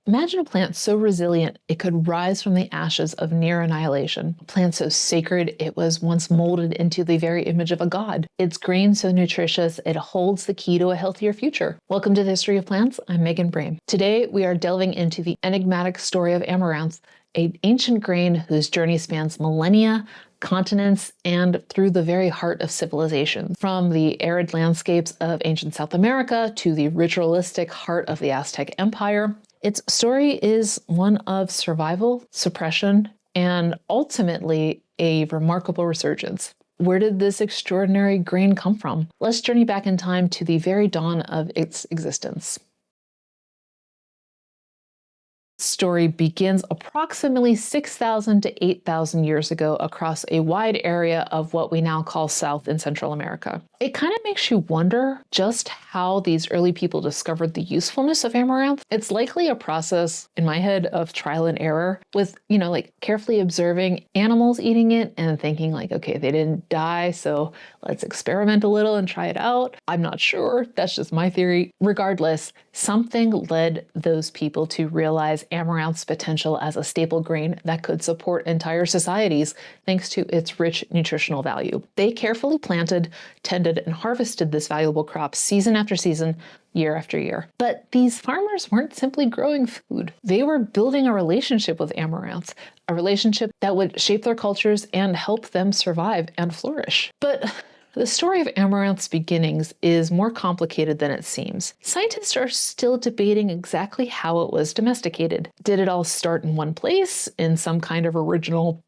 Imagine a plant so resilient it could rise from the ashes of near annihilation. A plant so sacred it was once molded into the very image of a god. Its grain so nutritious it holds the key to a healthier future. Welcome to the History of Plants. I'm Megan Brame. Today we are delving into the enigmatic story of amaranth, an ancient grain whose journey spans millennia, continents, and through the very heart of civilization. From the arid landscapes of ancient South America to the ritualistic heart of the Aztec Empire, its story is one of survival, suppression, and ultimately a remarkable resurgence. Where did this extraordinary grain come from? Let's journey back in time to the very dawn of its existence. Story begins approximately 6,000 to 8,000 years ago across a wide area of what we now call South and Central America. It kind of makes you wonder just how these early people discovered the usefulness of amaranth. It's likely a process, in my head, of trial and error with, carefully observing animals eating it and thinking okay, they didn't die, so let's experiment a little and try it out. I'm not sure. That's just my theory. Regardless, something led those people to realize amaranth's potential as a staple grain that could support entire societies thanks to its rich nutritional value. They carefully planted, tended, and harvested this valuable crop season after season, year after year. But these farmers weren't simply growing food. They were building a relationship with amaranth, a relationship that would shape their cultures and help them survive and flourish. But the story of amaranth's beginnings is more complicated than it seems. Scientists are still debating exactly how it was domesticated. Did it all start in one place, in some kind of original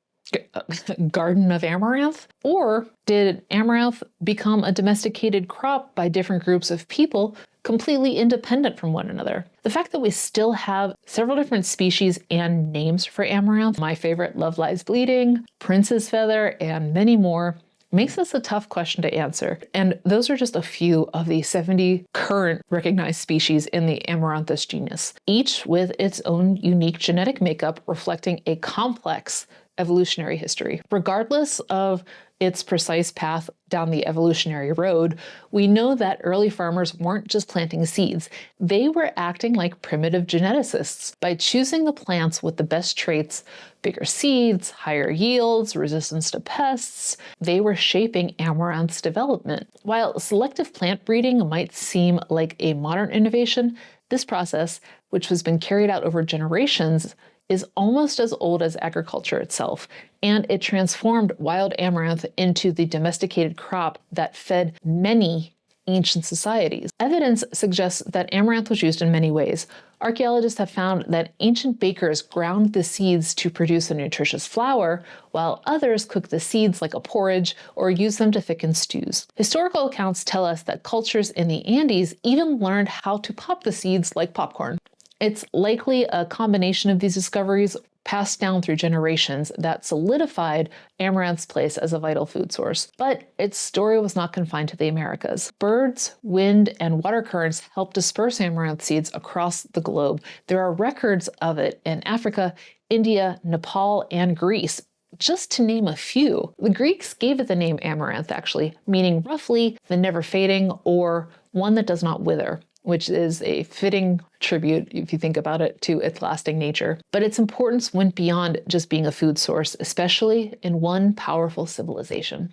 garden of amaranth? Or did amaranth become a domesticated crop by different groups of people completely independent from one another? The fact that we still have several different species and names for amaranth, my favorite, Love Lies Bleeding, Prince's Feather, and many more, makes this a tough question to answer. And those are just a few of the 70 current recognized species in the Amaranthus genus, each with its own unique genetic makeup reflecting a complex evolutionary history. Regardless of its precise path down the evolutionary road, we know that early farmers weren't just planting seeds. They were acting like primitive geneticists by choosing the plants with the best traits, bigger seeds, higher yields, resistance to pests. They were shaping amaranth's development. While selective plant breeding might seem like a modern innovation, this process, which has been carried out over generations, is almost as old as agriculture itself, and it transformed wild amaranth into the domesticated crop that fed many ancient societies. Evidence suggests that amaranth was used in many ways. Archaeologists have found that ancient bakers ground the seeds to produce a nutritious flour, while others cooked the seeds like a porridge or used them to thicken stews. Historical accounts tell us that cultures in the Andes even learned how to pop the seeds like popcorn. It's likely a combination of these discoveries passed down through generations that solidified amaranth's place as a vital food source. But its story was not confined to the Americas. Birds, wind, and water currents helped disperse amaranth seeds across the globe. There are records of it in Africa, India, Nepal, and Greece, just to name a few. The Greeks gave it the name amaranth, actually, meaning roughly the never fading or one that does not wither, which is a fitting tribute, if you think about it, to its lasting nature. But its importance went beyond just being a food source, especially in one powerful civilization.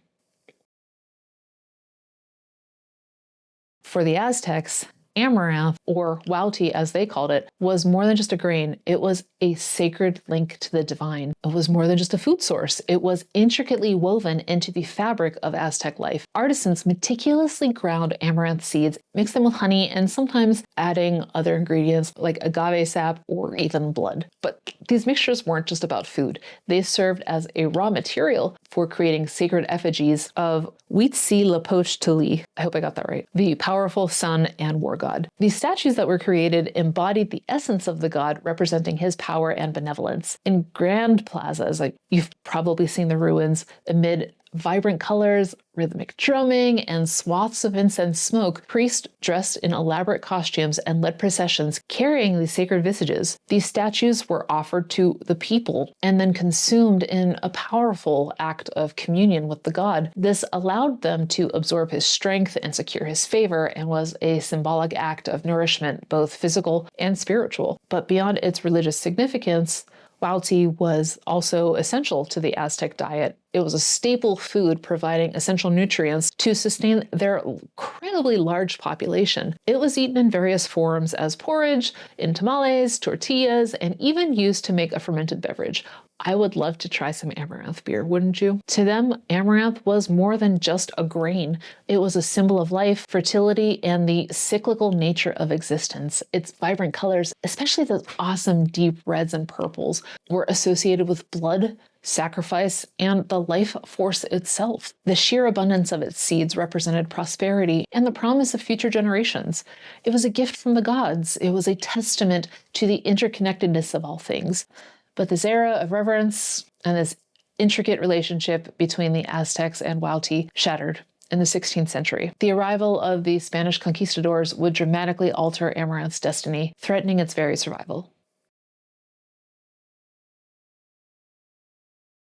For the Aztecs, amaranth, or wauti as they called it, was more than just a grain. It was a sacred link to the divine. It was more than just a food source. It was intricately woven into the fabric of Aztec life. Artisans meticulously ground amaranth seeds, mixed them with honey, and sometimes adding other ingredients like agave sap or even blood. But these mixtures weren't just about food. They served as a raw material for creating sacred effigies of Huitzilopochtli, I hope I got that right, the powerful sun and war god. These statues that were created embodied the essence of the god, representing his power and benevolence. In grand plazas, like you've probably seen the ruins amid vibrant colors, rhythmic drumming, and swaths of incense smoke, priests dressed in elaborate costumes and led processions carrying these sacred visages. These statues were offered to the people and then consumed in a powerful act of communion with the god. This allowed them to absorb his strength and secure his favor, and was a symbolic act of nourishment, both physical and spiritual. But beyond its religious significance, wild tea was also essential to the Aztec diet. It was a staple food providing essential nutrients to sustain their incredibly large population. It was eaten in various forms as porridge, in tamales, tortillas, and even used to make a fermented beverage. I would love to try some amaranth beer, wouldn't you? To them, amaranth was more than just a grain. It was a symbol of life, fertility, and the cyclical nature of existence. Its vibrant colors, especially the awesome deep reds and purples, were associated with blood, sacrifice, and the life force itself. The sheer abundance of its seeds represented prosperity and the promise of future generations. It was a gift from the gods. It was a testament to the interconnectedness of all things. But this era of reverence and this intricate relationship between the Aztecs and wild tea shattered in the 16th century. The arrival of the Spanish conquistadors would dramatically alter amaranth's destiny, threatening its very survival.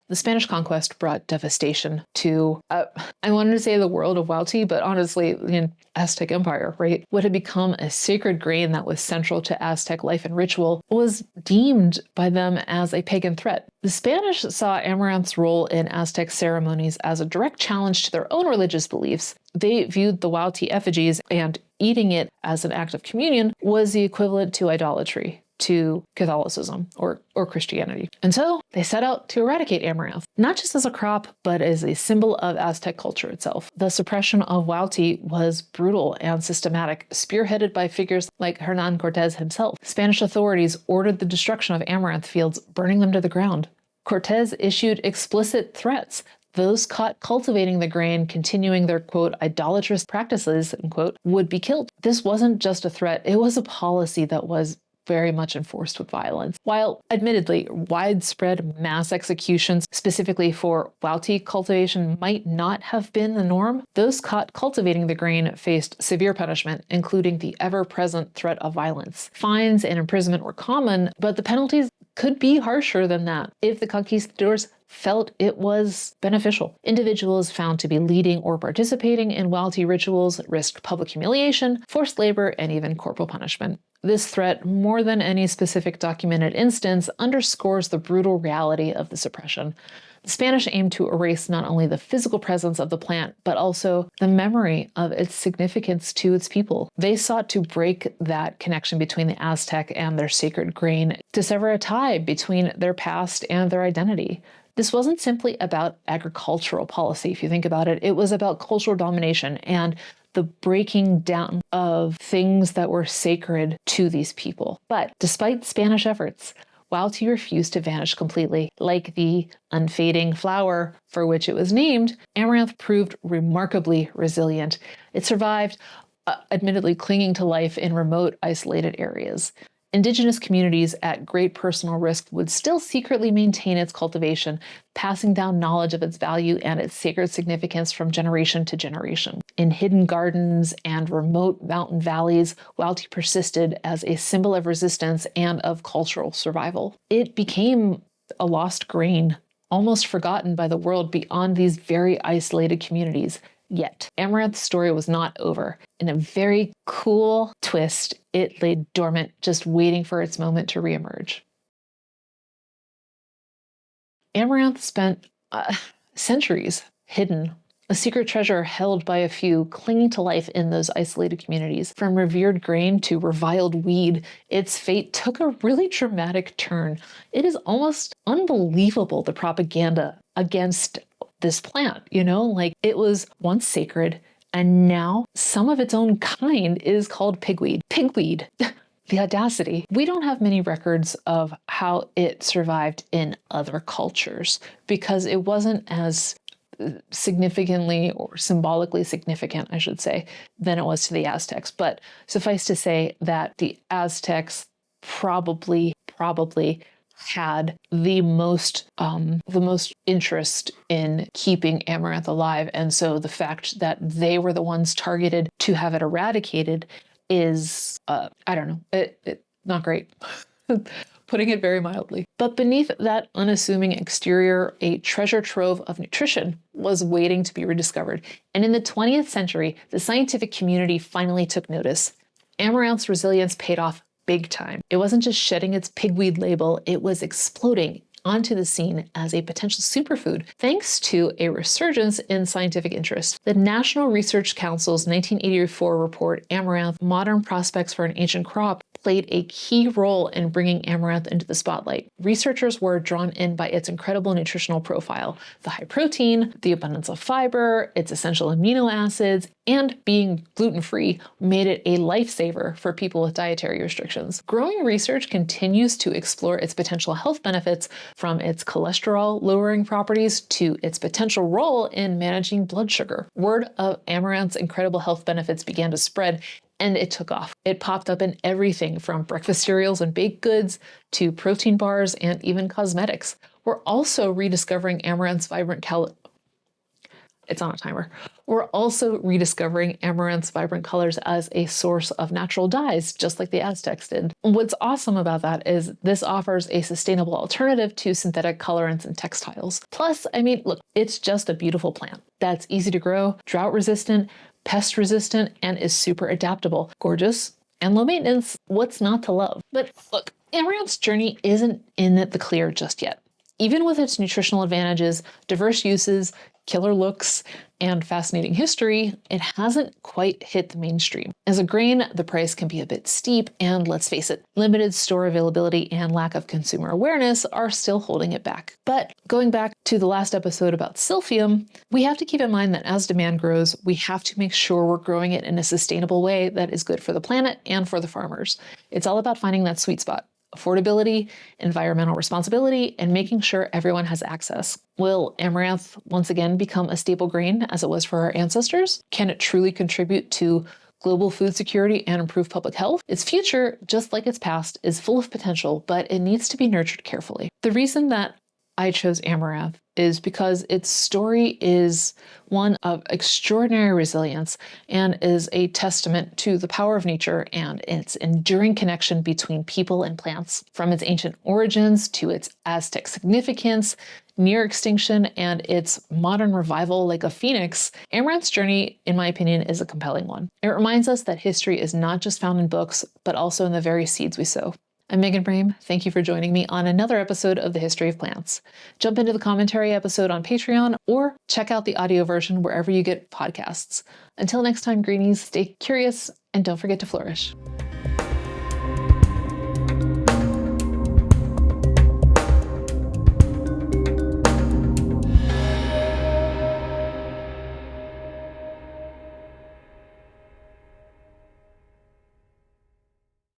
The Spanish conquest brought devastation to, I wanted to say the world of wild tea, but honestly, the Aztec Empire, right? What had become a sacred grain that was central to Aztec life and ritual was deemed by them as a pagan threat. The Spanish saw amaranth's role in Aztec ceremonies as a direct challenge to their own religious beliefs. They viewed the wild tea effigies, and eating it as an act of communion was the equivalent to idolatry, to Catholicism or Christianity. And so they set out to eradicate amaranth, not just as a crop, but as a symbol of Aztec culture itself. The suppression of wild tea was brutal and systematic, spearheaded by figures like Hernán Cortés himself. Spanish authorities ordered the destruction of amaranth fields, burning them to the ground. Cortés issued explicit threats. Those caught cultivating the grain, continuing their, quote, idolatrous practices, unquote, would be killed. This wasn't just a threat, it was a policy that was very much enforced with violence. While admittedly widespread mass executions specifically for wild tea cultivation might not have been the norm, those caught cultivating the grain faced severe punishment, including the ever-present threat of violence. Fines and imprisonment were common, but the penalties could be harsher than that if the conquistadors felt it was beneficial. Individuals found to be leading or participating in wild tea rituals risked public humiliation, forced labor, and even corporal punishment. This threat, more than any specific documented instance, underscores the brutal reality of the suppression. The Spanish aimed to erase not only the physical presence of the plant, but also the memory of its significance to its people. They sought to break that connection between the Aztec and their sacred grain, to sever a tie between their past and their identity. This wasn't simply about agricultural policy, if you think about it. It was about cultural domination and the breaking down of things that were sacred to these people. But despite Spanish efforts, wild tea refused to vanish completely. Like the unfading flower for which it was named, amaranth proved remarkably resilient. It survived, admittedly clinging to life in remote, isolated areas. Indigenous communities at great personal risk would still secretly maintain its cultivation, passing down knowledge of its value and its sacred significance from generation to generation. In hidden gardens and remote mountain valleys, wild tea persisted as a symbol of resistance and of cultural survival. It became a lost grain, almost forgotten by the world beyond these very isolated communities. Yet, Amaranth's story was not over. In a very cool twist, it lay dormant, just waiting for its moment to reemerge. Amaranth spent centuries hidden, a secret treasure held by a few, clinging to life in those isolated communities. From revered grain to reviled weed, its fate took a really dramatic turn. It is almost unbelievable, the propaganda against this plant, like it was once sacred, and now some of its own kind is called pigweed. Pigweed! The audacity. We don't have many records of how it survived in other cultures because it wasn't as significantly or symbolically significant, I should say, than it was to the Aztecs. But suffice to say that the Aztecs probably had the most interest in keeping amaranth alive. And so the fact that they were the ones targeted to have it eradicated is, I don't know, not great. Putting it very mildly. But beneath that unassuming exterior, a treasure trove of nutrition was waiting to be rediscovered. And in the 20th century, the scientific community finally took notice. Amaranth's resilience paid off big time. It wasn't just shedding its pigweed label, it was exploding onto the scene as a potential superfood, thanks to a resurgence in scientific interest. The National Research Council's 1984 report, Amaranth: Modern Prospects for an Ancient Crop, played a key role in bringing amaranth into the spotlight. Researchers were drawn in by its incredible nutritional profile, the high protein, the abundance of fiber, its essential amino acids, and being gluten-free made it a lifesaver for people with dietary restrictions. Growing research continues to explore its potential health benefits, from its cholesterol-lowering properties to its potential role in managing blood sugar. Word of amaranth's incredible health benefits began to spread, and it took off. It popped up in everything from breakfast cereals and baked goods to protein bars and even cosmetics. We're also rediscovering amaranth's vibrant It's on a timer. We're also rediscovering amaranth's vibrant colors as a source of natural dyes, just like the Aztecs did. What's awesome about that is this offers a sustainable alternative to synthetic colorants and textiles. Plus, I mean, look, it's just a beautiful plant that's easy to grow, drought resistant, pest resistant, and is super adaptable. Gorgeous and low maintenance. What's not to love? But look, amaranth's journey isn't in the clear just yet. Even with its nutritional advantages, diverse uses, killer looks, and fascinating history, it hasn't quite hit the mainstream. As a grain, the price can be a bit steep, and let's face it, limited store availability and lack of consumer awareness are still holding it back. But going back to the last episode about silphium, we have to keep in mind that as demand grows, we have to make sure we're growing it in a sustainable way that is good for the planet and for the farmers. It's all about finding that sweet spot. Affordability, environmental responsibility, and making sure everyone has access. Will amaranth once again become a staple grain as it was for our ancestors? Can it truly contribute to global food security and improve public health? Its future, just like its past, is full of potential, but it needs to be nurtured carefully. The reason that I chose amaranth is because its story is one of extraordinary resilience and is a testament to the power of nature and its enduring connection between people and plants. From its ancient origins to its Aztec significance, near extinction, and its modern revival like a phoenix, amaranth's journey, in my opinion, is a compelling one. It reminds us that history is not just found in books, but also in the very seeds we sow. I'm Megan Brame. Thank you for joining me on another episode of The History of Plants. Jump into the commentary episode on Patreon or check out the audio version wherever you get podcasts. Until next time, greenies, stay curious and don't forget to flourish.